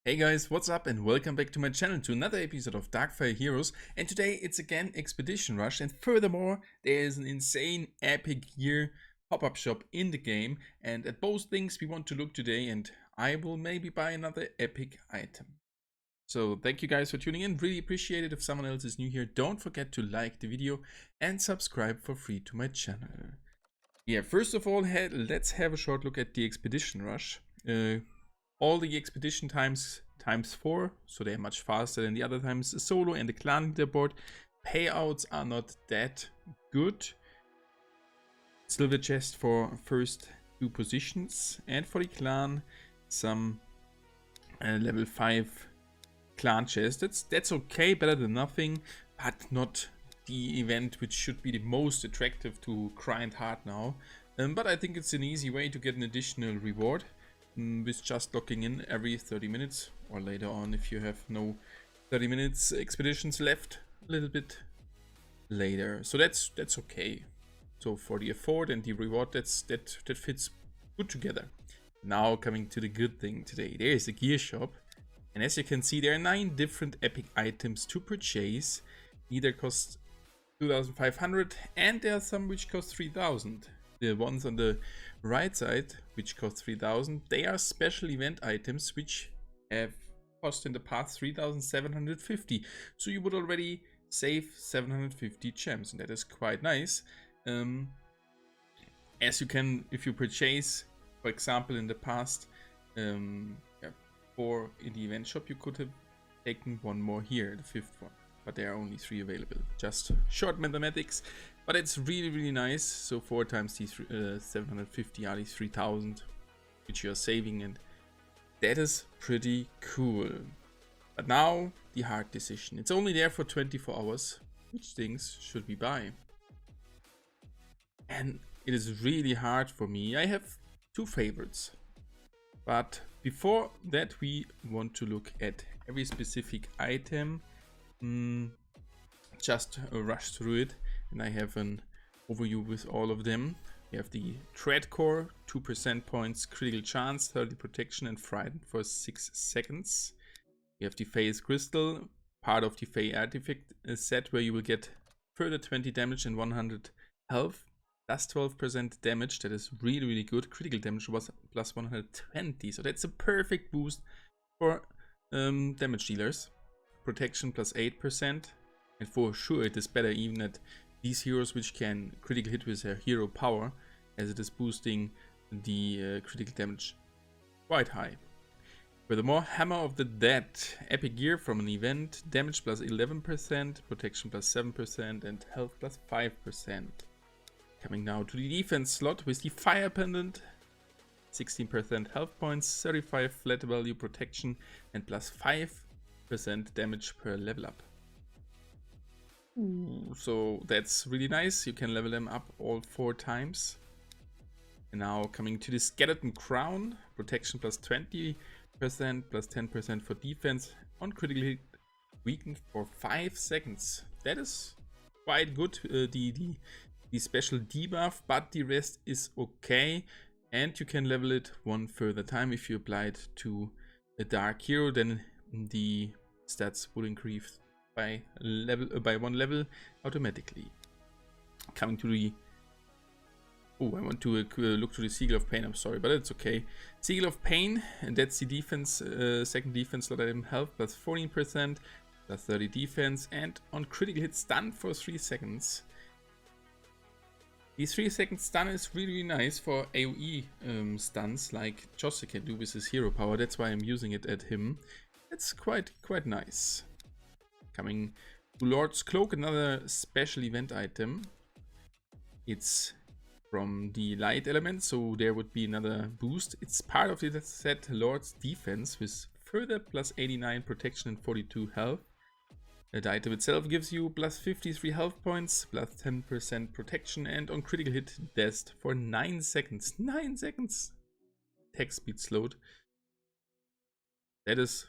Hey guys, what's up and welcome back to my channel to another episode of Darkfire Heroes, and today it's again Expedition Rush, and furthermore there is an insane epic gear pop-up shop in the game, and at both things we want to look today, and I will maybe buy another epic item. So thank you guys for tuning in, really appreciate it. If someone else is new here, don't forget to like the video and subscribe for free to my channel. Yeah, first of all, let's have a short look at the Expedition Rush. All the expedition times 4, so they're much faster than the other times. Solo and the clan leaderboard payouts are not that good. Silver chest for first 2 positions, and for the clan some level 5 clan chest. That's okay, better than nothing, but not the event which should be the most attractive to grind hard now. But I think it's an easy way to get an additional reward with just locking in every 30 minutes, or later on if you have no 30 minutes expeditions left, a little bit later. So that's okay. So for the effort and the reward, that fits good together. Now coming to the good thing today, there is a gear shop, and as you can see there are 9 different epic items to purchase. Either cost 2,500 and there are some which cost 3,000. The ones on the right side, which cost 3,000, they are special event items which have cost in the past 3,750. So you would already save 750 gems, and that is quite nice. As you can, if you purchase, for example, in the past 4 in the event shop, you could have taken one more here, the 5th one. But there are only 3 available. Just short mathematics, but it's really nice. So 4 times these 750 are these 3,000, which you are saving, and that is pretty cool. But now the hard decision. It's only there for 24 hours. Which things should we buy? And it is really hard for me. I have 2 favorites. But before that, we want to look at every specific item. Just rush through it, and I have an overview with all of them. We have the Thread Core, 2% points, critical chance, 30 protection, and frightened for 6 seconds. We have the Phase Crystal, part of the Fey artifact set, where you will get further 20 damage and 100 health, plus 12% damage. That is really good. Critical damage was plus 120, so that's a perfect boost for damage dealers. Protection plus 8%, and for sure it is better even at these heroes which can critical hit with their hero power, as it is boosting the critical damage quite high. Furthermore, Hammer of the Dead, epic gear from an event, damage plus 11%, protection plus 7%, and health plus 5%. Coming now to the defense slot with the Fire Pendant, 16% health points, 35 flat value protection, and plus 5% damage per level up. So that's really nice. You can level them up all 4 times. And now coming to the Skeleton Crown, protection plus 20%, plus 10% for defense, on critical hit weakened for 5 seconds. That is quite good, the special debuff, but the rest is okay. And you can level it 1 further time. If you apply it to a dark hero, then the stats will increase by 1 level automatically. Coming to the I want to look to the Siegel of Pain. I'm sorry, but it's okay. Siegel of Pain, and that's the defense, second defense slot item, health plus 14%, plus 30 defense, and on critical hit stun for 3 seconds. The 3 second stun is really nice for AoE stuns like Jose can do with his hero power. That's why I'm using it at him. It's quite nice. Coming to Lord's Cloak, another special event item. It's from the light element, so there would be another boost. It's part of the set Lord's Defense with further plus 89 protection and 42 health. The item itself gives you plus 53 health points, plus 10% protection, and on critical hit dashed for 9 seconds. 9 seconds! Attack speed slowed. That is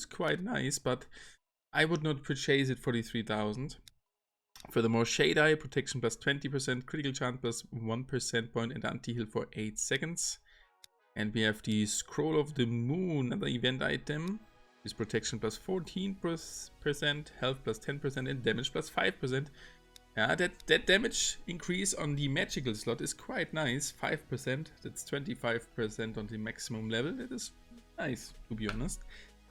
quite nice, but I would not purchase it for the 3,000. Furthermore, Shade Eye, protection plus 20%, critical chance plus 1% point, and anti-heal for 8 seconds. And we have the Scroll of the Moon, another event item. With protection plus 14%, health plus 10%, and damage plus 5%. Yeah, that damage increase on the magical slot is quite nice. 5%, that's 25% on the maximum level. That is nice, to be honest.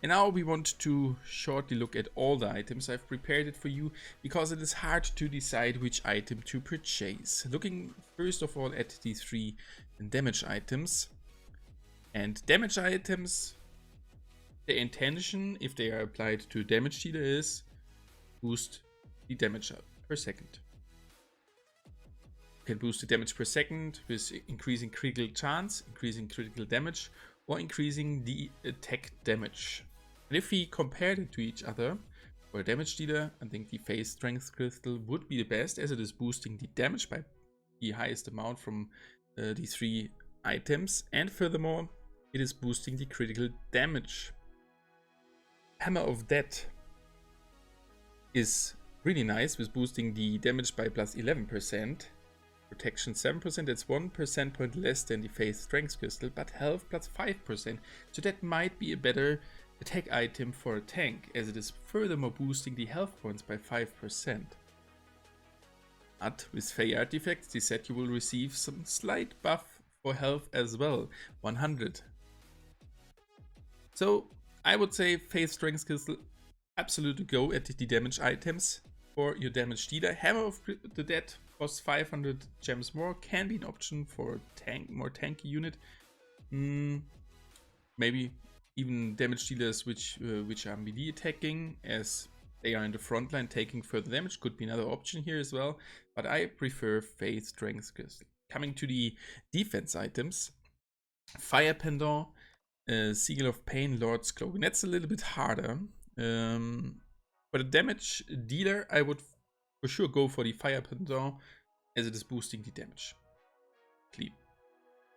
And now we want to shortly look at all the items. I've prepared it for you because it is hard to decide which item to purchase. Looking first of all at the 3 damage items. And damage items, the intention, if they are applied to damage dealer, is boost the damage up per second. You can boost the damage per second with increasing critical chance, increasing critical damage, or increasing the attack damage. And if we compare it to each other, for a damage dealer, I think the Phase Strength Crystal would be the best, as it is boosting the damage by the highest amount from the 3 items, and furthermore, it is boosting the critical damage. Hammer of Death is really nice with boosting the damage by plus 11%, protection 7%, that's 1 percent point less than the Phase Strength Crystal, but health plus 5%, so that might be a better attack item for a tank, as it is furthermore boosting the health points by 5%. But with Fey artifacts, the set you will receive some slight buff for health as well, 100. So I would say Phase Strength Crystal, absolutely go at the damage items for your damage dealer. Hammer of the Dead costs 500 gems more, can be an option for more tanky unit. Maybe even damage dealers which are melee attacking, as they are in the front line taking further damage, could be another option here as well. But I prefer Phase Strength Crystal. Coming to the defense items, Fire Pendant, Seal of Pain, Lord's Cloak. And that's a little bit harder. For the damage dealer, I would for sure go for the Fire Pendant, as it is boosting the damage. Clean.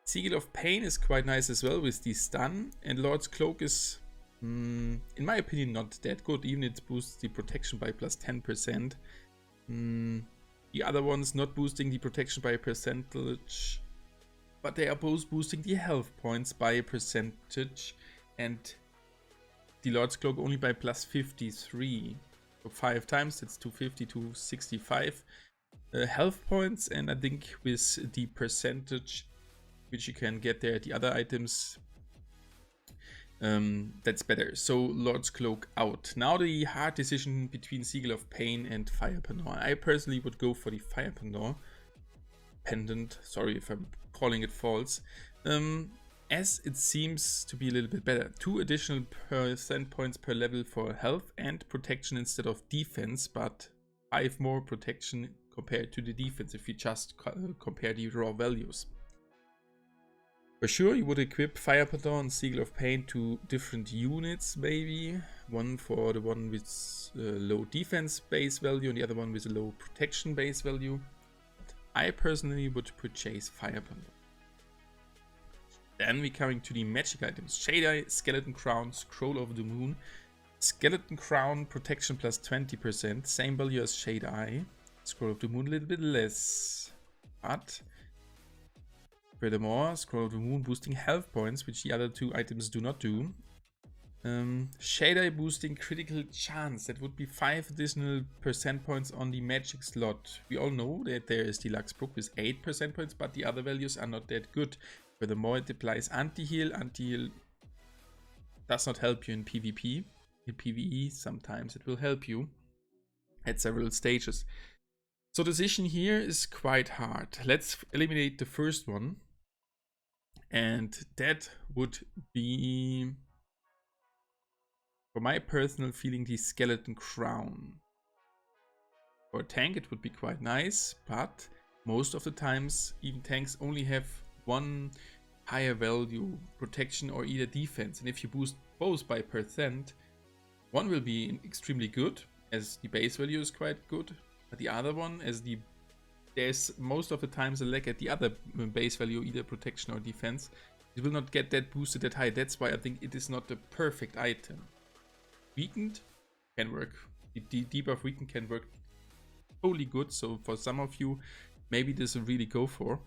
Seal of Pain is quite nice as well with the stun, and Lord's Cloak is, in my opinion, not that good. Even it boosts the protection by plus 10%. The other ones not boosting the protection by a percentage, but they are both boosting the health points by a percentage, and the Lord's Cloak only by plus 53. So 5 times, that's 250 to 65 health points, and I think with the percentage which you can get there, the other items, that's better. So Lord's Cloak out. Now the hard decision between Seal of Pain and Fire Pendant. I personally would go for the Fire Pendant. Sorry if I'm calling it false. As it seems to be a little bit better. 2 additional percent points per level for health and protection instead of defense, but 5 more protection compared to the defense if you just compare the raw values. For sure, you would equip Fire Pendant and Seal of Pain to different units, maybe. One for the one with low defense base value and the other one with a low protection base value. But I personally would purchase Fire Pendant. Then we're coming to the magic items. Shade Eye, Skeleton Crown, Scroll of the Moon. Skeleton Crown, protection plus 20%, same value as Shade Eye. Scroll of the Moon a little bit less. But furthermore, Scroll of the Moon boosting health points, which the other 2 items do not do. Shade Eye boosting critical chance, that would be 5 additional percent points on the magic slot. We all know that there is Deluxe Book with 8 percent points, but the other values are not that good. Furthermore, it applies anti-heal. Anti-heal does not help you in PvP. In PvE, sometimes it will help you at several stages. So decision here is quite hard. Let's eliminate the first one. And that would be, for my personal feeling, the Skeleton Crown. For a tank it would be quite nice, but most of the times even tanks only have one higher value, protection or either defense. And if you boost both by percent, one will be extremely good, as the base value is quite good. But the other one, as there's most of the times a lag at the other base value, either protection or defense, it will not get that boosted that high. That's why I think it is not the perfect item. Weakened can work. The debuff weakened can work totally good. So for some of you, maybe this will really go for.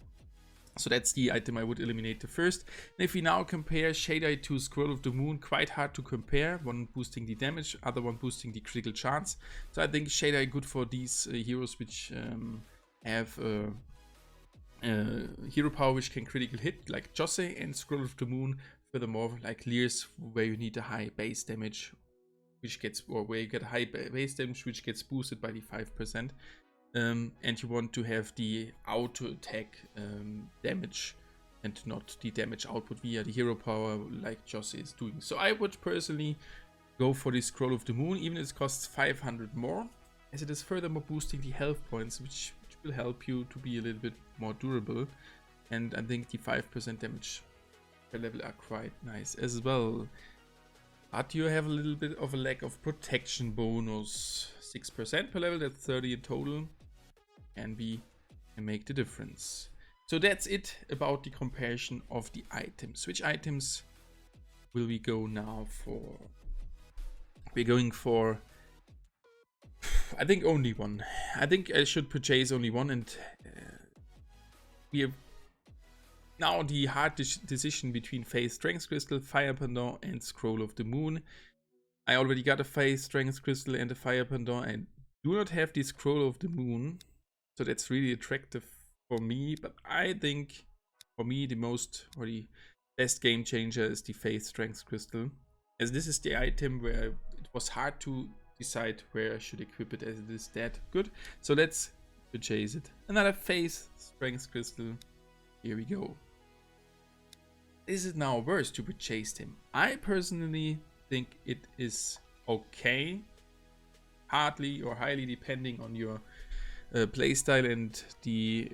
So that's the item I would eliminate the first. And if we now compare Shadeye to Scroll of the Moon, quite hard to compare. One boosting the damage, other one boosting the critical chance. So I think Shadeye good for these heroes which have hero power which can critical hit, like Jose, and Scroll of the Moon. Furthermore, like Lear's, where you need a high base damage, which gets, or where you get a high base damage which gets boosted by the 5%. And you want to have the auto attack damage and not the damage output via the hero power like Jose is doing. So I would personally go for the Scroll of the Moon, even if it costs 500 more, as it is furthermore boosting the health points, which will help you to be a little bit more durable. And I think the 5% damage per level are quite nice as well. But you have a little bit of a lack of protection bonus. 6% per level, that's 30 in total. And we can make the difference. So that's it about the comparison of the items. Which items will we go now for? We're going for, I think, only one. I think I should purchase only one, and we have now the hard decision between Phase Strength Crystal, Fire Pendant, and Scroll of the Moon. I already got a Phase Strength Crystal and a Fire Pendant, and do not have the Scroll of the Moon. So that's really attractive for me, but I think for me the most, or the best game changer is the Phase Strength Crystal, as this is the item where it was hard to decide where I should equip it, as it is that good. So let's purchase it. Another Phase Strength Crystal. Here we go. Is it now worth to purchase him? I personally think it is okay, hardly or highly depending on your playstyle and the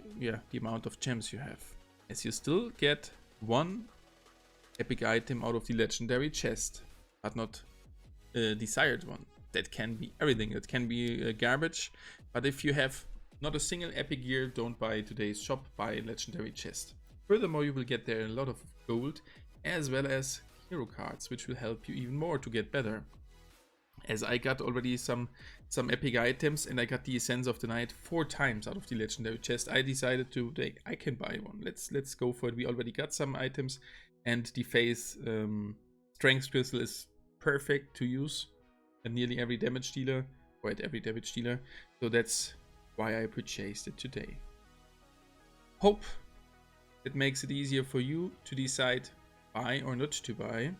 amount of gems you have, as you still get one epic item out of the legendary chest, but not a desired one. That can be everything. That can be garbage, but if you have not a single epic gear, don't buy today's shop, buy a legendary chest. Furthermore, you will get there a lot of gold as well as hero cards, which will help you even more to get better. As I got already some epic items, and I got the Essence of the Night 4 times out of the legendary chest, I decided today I can buy one. Let's go for it. We already got some items, and the Phase Strength Crystal is perfect to use at nearly every damage dealer, or at every damage dealer. So that's why I purchased it today. Hope it makes it easier for you to decide buy or not to buy.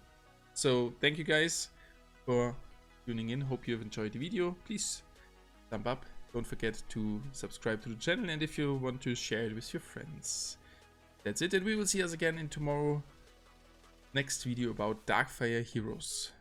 So thank you guys for tuning in. Hope you have enjoyed the video. Please thumb up. Don't forget to subscribe to the channel, and if you want to share it with your friends. That's it, and we will see us again in tomorrow next video about Darkfire Heroes.